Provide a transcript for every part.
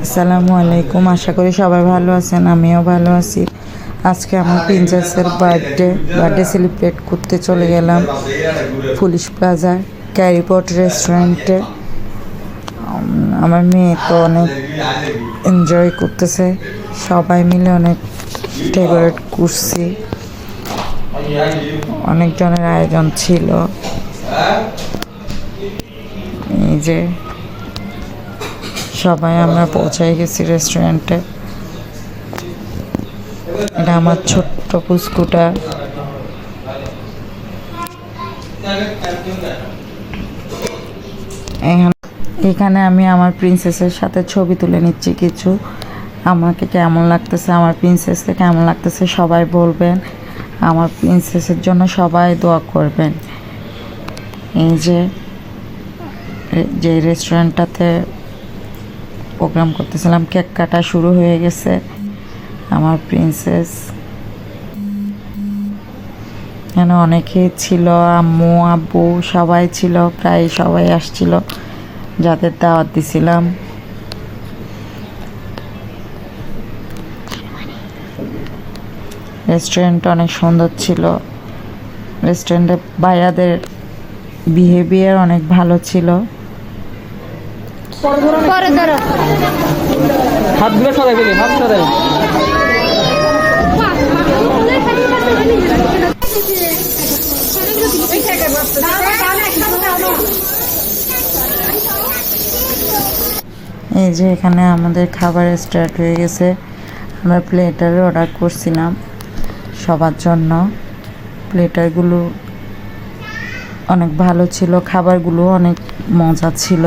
আসসালামু আলাইকুম। আশা করি সবাই ভালো আছেন, আমিও ভালো আছি। আজকে আমার প্রিন্সেসের বার্থডে সেলিব্রেট করতে চলে গেলাম পুলিশ প্লাজা ক্যারিপট রেস্টুরেন্টে। আমার মেয়ে তো অনেক এনজয় করতেছে, সবাই মিলে অনেক ডেকোরেট করছি, অনেকজনের আয়োজন ছিল। এই যে সবাই আমরা পৌঁছাই গেছি রেস্টুরেন্টে। এটা আমার ছোট্ট পুস্কুটা। এখানে আমি আমার প্রিন্সেসের সাথে ছবি তুলে নিচ্ছি কিছু। আমাকে কেমন লাগতেছে, আমার প্রিন্সেসকে কেমন লাগতেছে সবাই বলবেন। আমার প্রিন্সেসের জন্য সবাই দোয়া করবেন। এই যে রেস্টুরেন্টটাতে প্রোগ্রাম করতেছিলাম, কেক কাটা শুরু হয়ে গেছে। আমার প্রিন্সেস এখানে অনেকেই ছিল, আম্মু আব্বু সবাই ছিল, প্রায় সবাই আসছিল যাদের দাওয়াত দিছিলাম। রেস্টুরেন্ট অনেক সুন্দর ছিল। রেস্টুরেন্টে ভাইয়াদের বিহেভিয়ার অনেক ভালো ছিল। হাতগুলো সরাই ফেলি, হাত সরাই। এই যে এখানে আমাদের খাবার স্টার্ট হয়ে গেছে। আমরা প্লেটার অর্ডার করছিলাম সবার জন্য। প্লেটারগুলো অনেক ভালো ছিল, খাবারগুলো অনেক মজা ছিল।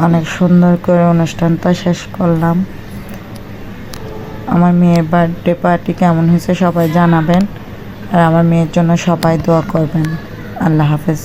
অনেক সুন্দর করে অনুষ্ঠানটা শেষ করলাম। আমার মেয়ের বার্থডে পার্টি কেমন হয়েছে সবাই জানাবেন, আর আমার মেয়ের জন্য সবাই দোয়া করবেন। আল্লাহ হাফেজ।